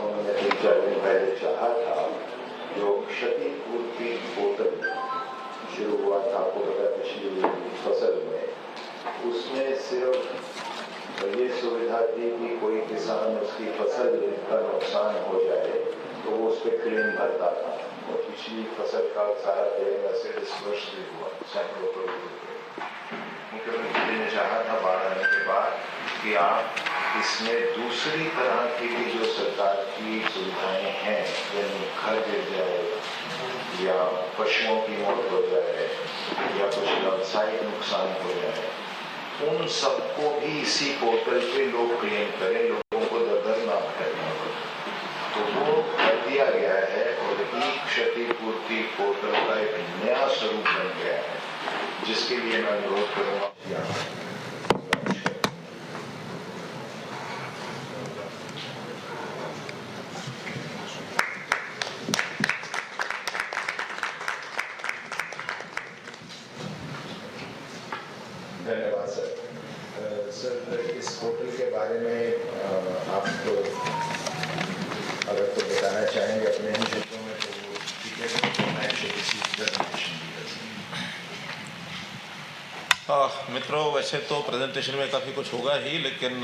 उन्होंने 3-4 दिन पहले चाहा था, जो क्षतिपूर्ति पोर्टल शुरू हुआ था आपको पता पिछली फसल में, उसमें सिर्फ ये सुविधा थी कि कोई किसान उसकी फसल का नुकसान हो जाए तो वो उस पर क्लेम भरता था। और पिछली फसल का सारा क्लेम ऐसे डिस्पर्स भी हुआ सैकड़ों करोड़ रुपये। मुख्यमंत्री ने चाहा था बाढ़ आने के बाद कि आप इसमें दूसरी तरह की भी जो सरकार की सुविधाएं हैं, यानी घर गिर जाए या पशुओं की मौत हो जाए या कुछ व्यावसायिक नुकसान हो जाए, उन सबको भी इसी पोर्टल पे लोग क्लेम करें, लोगों को दर ना भरना पड़े। तो वो कर दिया गया है और ई क्षतिपूर्ति पोर्टल का एक नया स्वरूप बन गया है, जिसके लिए मैं अनुरोध करूँगा। धन्यवाद सर। सर, इस पोर्टल के बारे में आप तो अगर तो बताना चाहेंगे अपने ही शब्दों में तो वो ठीक है। मैं मित्रों, वैसे तो प्रेजेंटेशन में काफ़ी कुछ होगा ही, लेकिन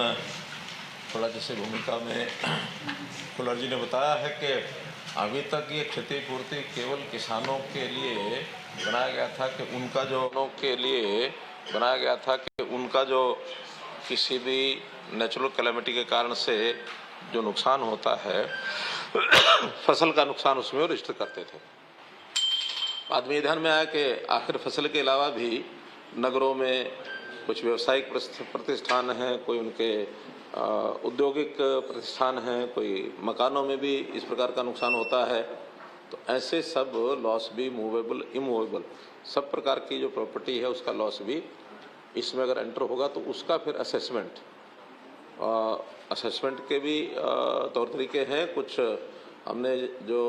थोड़ा जैसे भूमिका में कुलर जी ने बताया है कि अभी तक ये क्षतिपूर्ति केवल किसानों के लिए बनाया गया था कि उनका जो किसी भी नेचुरल कैलेमिटी के कारण से जो नुकसान होता है फसल का नुकसान उसमें वो रजिस्टर करते थे। बाद में ध्यान में आया कि आखिर फसल के अलावा भी नगरों में कुछ व्यावसायिक प्रतिष्ठान हैं, कोई उनके औद्योगिक प्रतिष्ठान हैं, कोई मकानों में भी इस प्रकार का नुकसान होता है। तो ऐसे सब लॉस भी मूवेबल इमूवेबल सब प्रकार की जो प्रॉपर्टी है उसका लॉस भी इसमें अगर एंटर होगा तो उसका फिर असेसमेंट के भी तौर तरीके हैं। कुछ हमने जो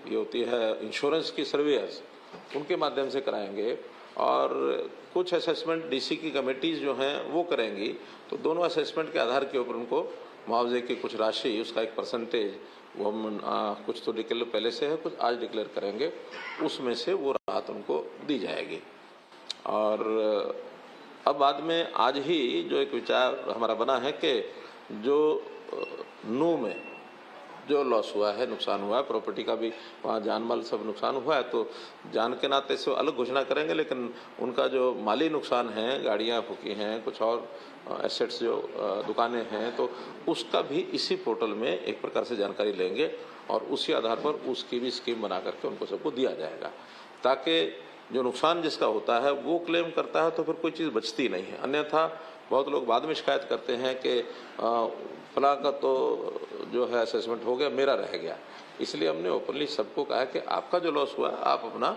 ये होती है इंश्योरेंस की सर्विस उनके माध्यम से कराएंगे और कुछ असेसमेंट डीसी की कमेटीज़ जो हैं वो करेंगी। तो दोनों असेसमेंट के आधार के ऊपर उनको मुआवजे की कुछ राशि, उसका एक परसेंटेज वो हम कुछ तो डिक्लेयर पहले से है, कुछ आज डिक्लेयर करेंगे, उसमें से वो राहत उनको दी जाएगी। और अब बाद में आज ही जो एक विचार हमारा बना है कि जो नू में जो लॉस हुआ है, नुकसान हुआ है, प्रॉपर्टी का भी वहाँ जान माल सब नुकसान हुआ है, तो जान के नाते से अलग घोषणा करेंगे, लेकिन उनका जो माली नुकसान है, गाड़ियाँ फूकी हैं, कुछ और एसेट्स जो दुकानें हैं, तो उसका भी इसी पोर्टल में एक प्रकार से जानकारी लेंगे और उसी आधार पर उसकी भी स्कीम बना करके उनको सबको दिया जाएगा, ताकि जो नुकसान जिसका होता है वो क्लेम करता है तो फिर कोई चीज़ बचती नहीं है। अन्यथा बहुत लोग बाद में शिकायत करते हैं कि फलां का तो जो है असेसमेंट हो गया, मेरा रह गया। इसलिए हमने ओपनली सबको कहा कि आपका जो लॉस हुआ है आप अपना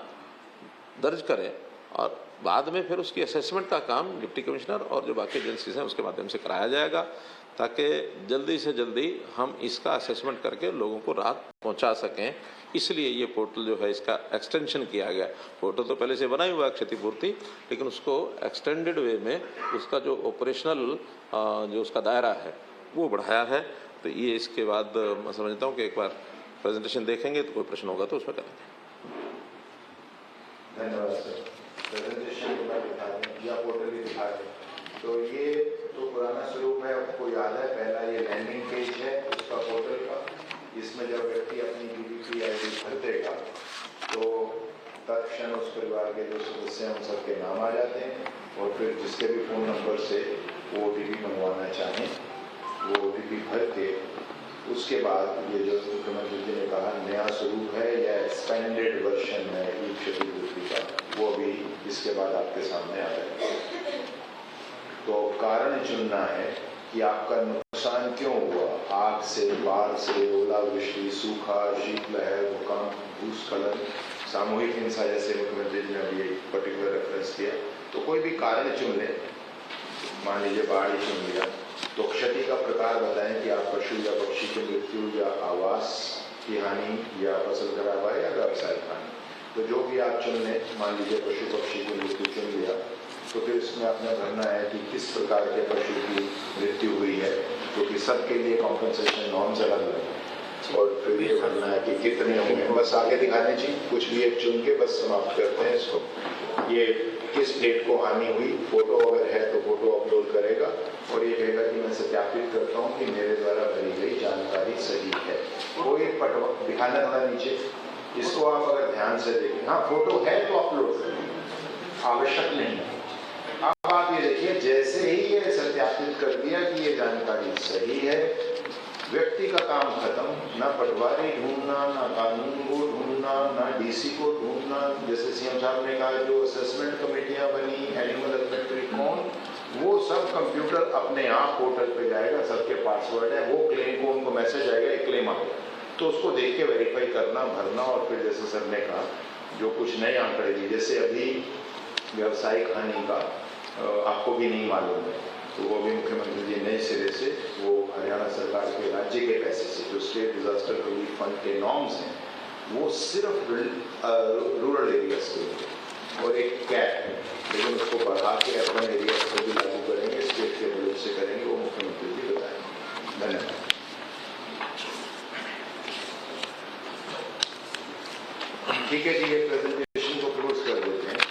दर्ज करें और बाद में फिर उसकी असेसमेंट का काम डिप्टी कमिश्नर और जो बाकी एजेंसीज हैं उसके माध्यम से कराया जाएगा, ताकि जल्दी से जल्दी हम इसका असेसमेंट करके लोगों को राहत पहुंचा सकें। इसलिए ये पोर्टल जो है इसका एक्सटेंशन किया गया। पोर्टल तो पहले से बना ही हुआ है क्षतिपूर्ति, लेकिन उसको एक्सटेंडेड वे में उसका जो ऑपरेशनल जो उसका दायरा है वो बढ़ाया है। तो ये इसके बाद मैं समझता हूँ कि एक बार प्रेजेंटेशन देखेंगे तो कोई प्रश्न होगा तो उसमें करेंगे। धन्यवाद सर। प्रेजेंटेशन या पोर्टल भी दिखा दें। तो ये तो पुराना स्वरूप है, आपको याद है, पहला ये लैंडिंग पेज है उसका पोर्टल का। इसमें जब व्यक्ति अपनी DBP ID भर देगा तो तत्क्षण उस परिवार के जो सदस्य हैं उन सबके नाम आ जाते हैं और फिर जिसके भी फ़ोन नंबर से वो OTP मंगवाना चाहें वो OTP भर के उसके बाद ये जो मुख्यमंत्री जी ने कहा नया स्वरूप है या एक्सपेंडेड वर्जन है ई क्षतिपूर्ति का, वो भी इसके बाद आपके सामने आ जाएगा। तो कारण चुनना है कि आपका नुकसान क्यों हुआ, आग से, बाढ़ से, ओलावृष्टि, सूखा, शीतलहर, भूकंप, भूस्खलन, सामूहिक हिंसा, जैसे मुख्यमंत्री जी ने अभी एक पर्टिकुलर रेफरेंस किया। तो कोई भी कारण चुन ले, मान लीजिए बाढ़ ही चुन लिया, तो क्षति का प्रकार बताएं कि आप पशु या पक्षी की मृत्यु या आवास की हानि या फसल खराब है या व्यवसायिक हानि। तो जो भी आप चुन लें, मान लीजिए पशु पक्षी की मृत्यु चुन लिया, तो फिर इसमें आपने भरना है कि किस प्रकार के पशु की मृत्यु हुई है, क्योंकि सबके लिए कॉम्पेंसेशन नॉर्म्स अलग अलग हैं। और फिर ये भरना है कि कितने हुए, बस आगे दिखाने चाहिए, कुछ भी एक चुन के बस समाप्त करते हैं इसको। ये किस डेट को हानि हुई, फोटो अगर है तो फोटो अपलोड करेगा और ये कहेगा कि मैं सत्यापित करता हूँ कि मेरे द्वारा भरी गई जानकारी सही है। वो एक पटवा दिखाना था नीचे, इसको आप अगर ध्यान से देखें, हाँ फोटो है तो अपलोड करें, आवश्यक नहीं है। अब आप ये देखिए, जैसे ही ये सत्यापित कर दिया कि ये जानकारी सही है, व्यक्ति का काम खत्म, ना पटवारी ढूंढना, ना कानून को ढूंढना, ना डीसी को ढूंढना। जैसे सीएम साहब ने कहा, जो असेसमेंट कमेटियां बनी, एनिमल हस्बेंड्री कौन, वो सब कंप्यूटर अपने आप पोर्टल पे जाएगा, सबके पासवर्ड है, वो क्लेम को उनको मैसेज आएगा, एक क्लेम आ गया, तो उसको देख के वेरीफाई करना, भरना, और फिर जैसे सर ने कहा जो कुछ नए आंकड़े दिए, जैसे अभी व्यावसायिक हानि का आपको भी नहीं मालूम है, तो वो भी मुख्यमंत्री जी नए सिरे से वो हरियाणा सरकार के राज्य के पैसे से, जो स्टेट डिजास्टर रिलीफ फंड के नॉर्म्स हैं, वो सिर्फ रूरल एरियाज के लिए और एक कैप है, लेकिन उसको बढ़ा के अर्बन एरियाज को भी लागू करेंगे, स्टेट के बजट से करेंगे, वो मुख्यमंत्री जी बताएंगे। धन्यवाद। ठीक है जी, ये प्रेजेंटेशन को क्लोज कर देते हैं।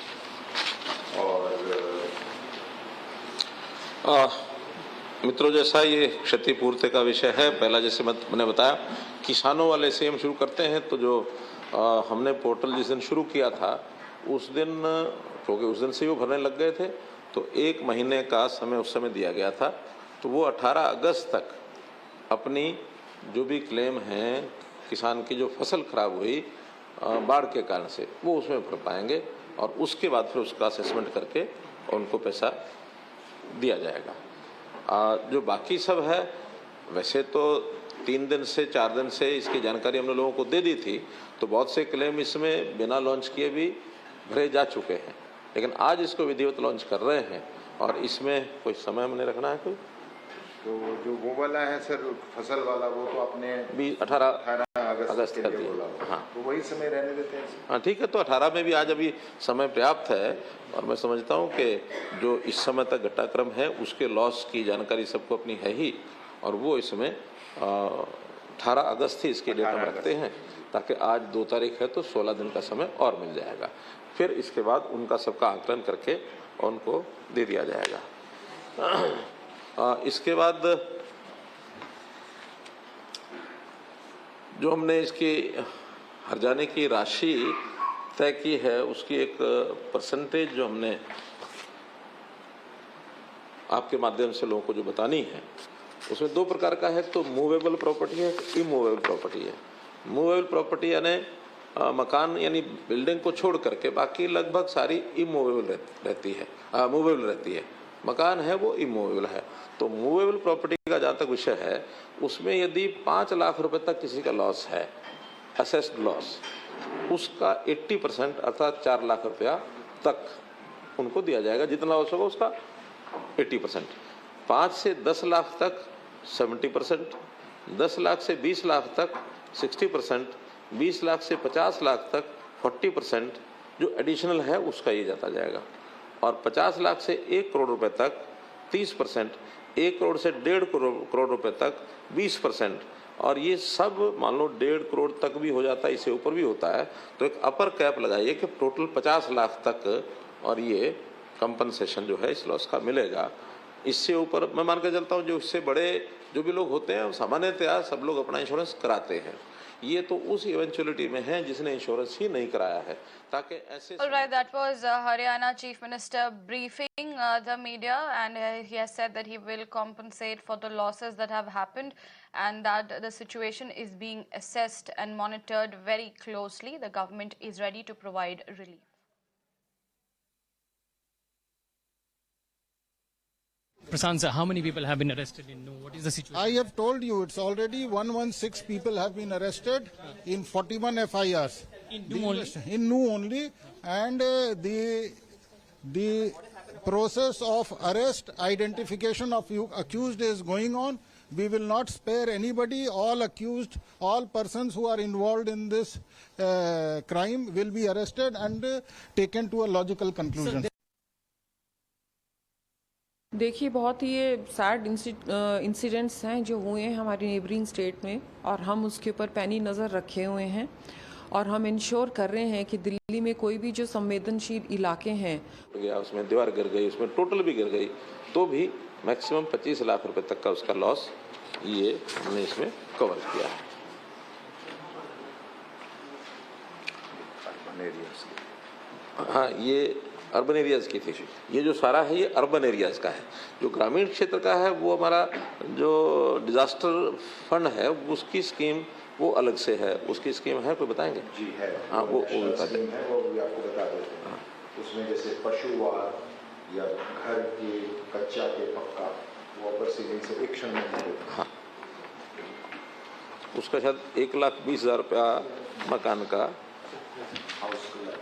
मित्रों, जैसा ये क्षतिपूर्ति का विषय है, पहला जैसे मैंने बताया, किसानों वाले से हम शुरू करते हैं। तो जो हमने पोर्टल जिस दिन शुरू किया था, उस दिन, क्योंकि उस दिन से वो भरने लग गए थे, तो 1 महीने का समय उस समय दिया गया था। तो वो 18 अगस्त तक अपनी जो भी क्लेम हैं, किसान की जो फसल खराब हुई बाढ़ के कारण से, वो उसमें भर पाएंगे और उसके बाद फिर उसका असेसमेंट करके उनको पैसा दिया जाएगा। जो बाकी सब है, वैसे तो 3 दिन से 4 दिन से इसकी जानकारी हमने लोगों को दे दी थी, तो बहुत से क्लेम इसमें बिना लॉन्च किए भी भरे जा चुके हैं, लेकिन आज इसको विधिवत लॉन्च कर रहे हैं। और इसमें कोई समय हमने रखना है कोई, तो जो वो वाला है सर, फसल वाला, वो तो आपने 18 अगस्त के कर लिए बोला, दिया। हाँ, तो वही समय रहने देते हैं। हाँ ठीक है, तो 18 में भी आज अभी समय पर्याप्त है। और मैं समझता हूँ कि जो इस समय तक घटनाक्रम है, उसके लॉस की जानकारी सबको अपनी है ही, और वो इसमें 18 अगस्त ही इसके डेट हम रखते हैं, ताकि आज 2 तारीख है तो 16 दिन का समय और मिल जाएगा। फिर इसके बाद उनका सबका आकलन करके उनको दे दिया जाएगा। इसके बाद जो हमने इसकी हर्जाने की राशि तय की है, उसकी एक परसेंटेज जो हमने आपके माध्यम से लोगों को जो बतानी है, उसमें 2 प्रकार का है। तो मूवेबल प्रॉपर्टी है, इमूवेबल प्रॉपर्टी है। मूवेबल प्रॉपर्टी यानी मकान यानी बिल्डिंग को छोड़ करके बाकी लगभग सारी इमूवेबल रहती है, मूवेबल रहती है। मकान है वो इमूवेबल है। तो मूवेबल प्रॉपर्टी का जहाँ तक विषय है, उसमें यदि 5 लाख रुपए तक किसी का लॉस है, असेस्ड लॉस, उसका 80% अर्थात 4 लाख रुपया तक उनको दिया जाएगा। जितना लॉस होगा उसका 80%। 5 से 10 लाख तक 70%, 10 लाख से 20 लाख तक 60%, 20 लाख से 50 लाख तक 40%, जो एडिशनल है उसका ये जाता जाएगा। और 50 लाख से 1 करोड़ रुपए तक 30%, 1 करोड़ से 1.5 करोड़ रुपए तक 20%, और ये सब मान लो 1.5 करोड़ तक भी हो जाता है, इससे ऊपर भी होता है, तो एक अपर कैप लगाइए कि टोटल 50 लाख तक, और ये कंपनसेशन जो है इस लॉस का मिलेगा। इससे ऊपर मैं मान के चलता हूँ जो इससे बड़े जो भी लोग होते हैं, सामान्यतया सब लोग अपना इंश्योरेंस कराते हैं। ये तो उस इवेंचुअलिटी में है जिसने इंश्योरेंस ही नहीं कराया है, ताकि ऐसे। All right, that was Haryana Chief Minister briefing the media, and he has said that he will compensate for the losses that have happened, and that the situation is being assessed and monitored very closely. The government is ready to provide relief. Prashant sir, how many people have been arrested in Nuh? What is the situation? I have told you, it's already 116 people have been arrested in 41 FIRs. In Nuh only? In Nuh only, and the process of arrest, identification of accused is going on. We will not spare anybody. All accused, all persons who are involved in this crime will be arrested and taken to a logical conclusion. देखिए, बहुत ही ये sad incidents हैं जो हुए हैं हमारी neighbouring state में, और हम उसके ऊपर पैनी नज़र रखे हुए हैं और हम इंश्योर कर रहे हैं कि दिल्ली में कोई भी जो संवेदनशील इलाके हैं, गया उसमें दीवार गिर गई, उसमें टोटल भी गिर गई, तो भी मैक्सिमम 25 लाख रुपए तक का उसका लॉस ये हमने इसमें कवर किया है। हाँ, ये अर्बन एरियाज़ की थी। ये जो सारा है ये अर्बन एरियाज़ का है। जो ग्रामीण क्षेत्र का है वो हमारा जो डिजास्टर फंड है उसकी स्कीम वो अलग से है। उसकी स्कीम है, कोई बताएंगे? जी है। हाँ, वो बता दें। है, वो भी आपको बता देते हैं। उसमें जैसे पशुवार या घर के कच्चा के पक्का, वो अपर सीलिंग से एक क्षण में होता है। हाँ, उसका शायद 1,20,000 रुपया मकान का हाउस कलर।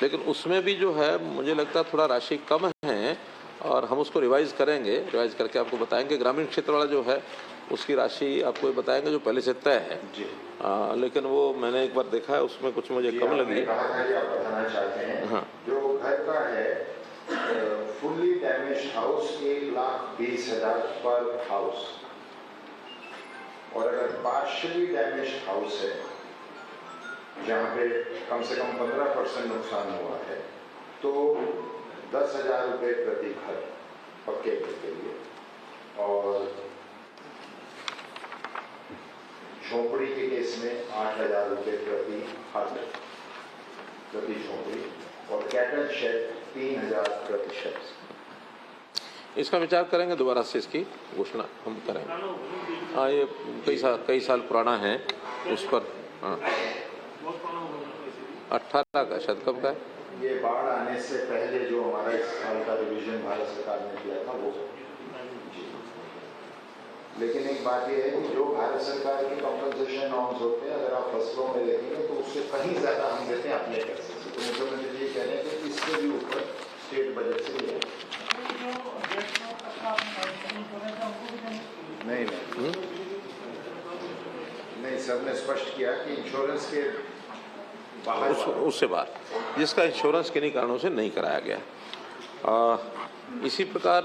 लेकिन उसमें भी जो है मुझे लगता है थोड़ा राशि कम है और हम उसको रिवाइज करेंगे, रिवाइज करके आपको बताएंगे। ग्रामीण क्षेत्र वाला जो है उसकी राशि आपको बताएंगे जो पहले से तय है। जी। लेकिन वो मैंने एक बार देखा है, उसमें कुछ मुझे कम लगी। कहा था कि आप बताना चाहते हैं। हाँ। जो घर का है फुल्ली डैमेज हाउस 1,20,000 पर हाउस, और अगर पार्शियली डैमेज हाउस है जहाँ पे कम से कम 15% नुकसान हुआ है तो 10,000 रुपये प्रति घर पक्के घर के लिए, और झोपड़ी के केस में 8,000 रुपये प्रति हट प्रति झोपड़ी, और कैटल शेड 3,000 प्रति शेड। इसका विचार करेंगे, दोबारा से इसकी घोषणा हम करेंगे। हाँ, ये कई साल पुराना है उस पर। हाँ, 18 का शायद, कब का है? ये बाढ़ आने से पहले जो हमारा इस साल का रिवीजन भारत सरकार ने किया था वो। जी। लेकिन एक बात ये है कि जो भारत सरकार के कंपनसेशन नॉर्म्स होते हैं, अगर आप फसलों में देखेंगे तो उससे कहीं ज़्यादा हम देते हैं अपने पैसे से। तो मुख्यमंत्री जी कह रहे हैं कि इससे भी ऊपर स्टेट बजट से ही है। नहीं, सर ने स्पष्ट किया कि इंश्योरेंस के उससे बाहर, जिसका इंश्योरेंस किन्हीं कारणों से नहीं कराया गया। इसी प्रकार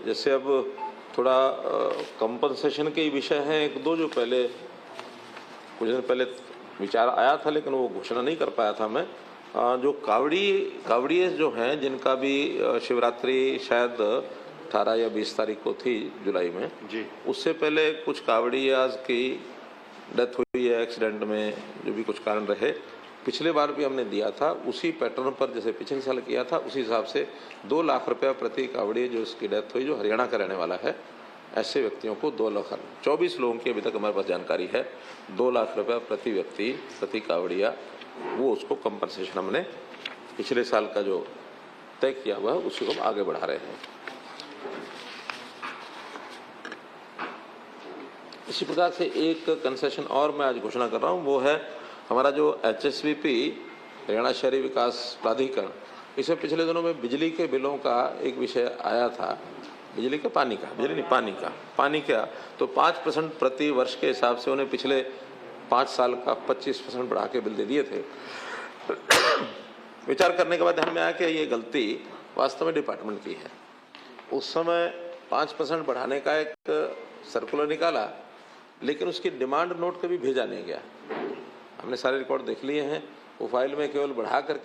जैसे अब थोड़ा कंपनसेशन के विषय हैं एक दो, जो पहले कुछ दिन पहले विचार आया था लेकिन वो घोषणा नहीं कर पाया था मैं। जो कावड़िए जो हैं जिनका भी शिवरात्रि शायद 18 या 20 तारीख को थी जुलाई में जी, उससे पहले कुछ कावड़ियाज की डेथ हुई है एक्सीडेंट में, जो भी कुछ कारण रहे। पिछले बार भी हमने दिया था उसी पैटर्न पर जैसे पिछले साल किया था, उसी हिसाब से 2 लाख रुपया प्रति कावड़ी जो उसकी डेथ हुई, जो हरियाणा का रहने वाला है, ऐसे व्यक्तियों को 2 लाख 24 लोगों की अभी तक हमारे पास जानकारी है, 2 लाख रुपया प्रति व्यक्ति प्रति कावड़िया, वो उसको कंपनसेशन हमने पिछले साल का जो तय किया हुआ है उसी को आगे बढ़ा रहे हैं। इसी प्रकार से एक कंसेशन और मैं आज घोषणा कर रहा हूँ, वो है हमारा जो HSVP हरियाणा शहरी विकास प्राधिकरण। इसमें पिछले दिनों में बिजली के बिलों का एक विषय आया था, बिजली का पानी का, बिजली नहीं पानी का, तो 5% प्रति वर्ष के हिसाब से उन्हें पिछले 5 साल का 25% बढ़ा के बिल दे दिए थे। विचार करने के बाद ध्यान में आया कि ये गलती वास्तव में डिपार्टमेंट की है। उस समय 5% बढ़ाने का एक सर्कुलर निकाला, लेकिन उसकी डिमांड नोट कभी भेजा नहीं गया। हमने सारे रिकॉर्ड देख लिए हैं, वो फाइल में केवल बढ़ा करके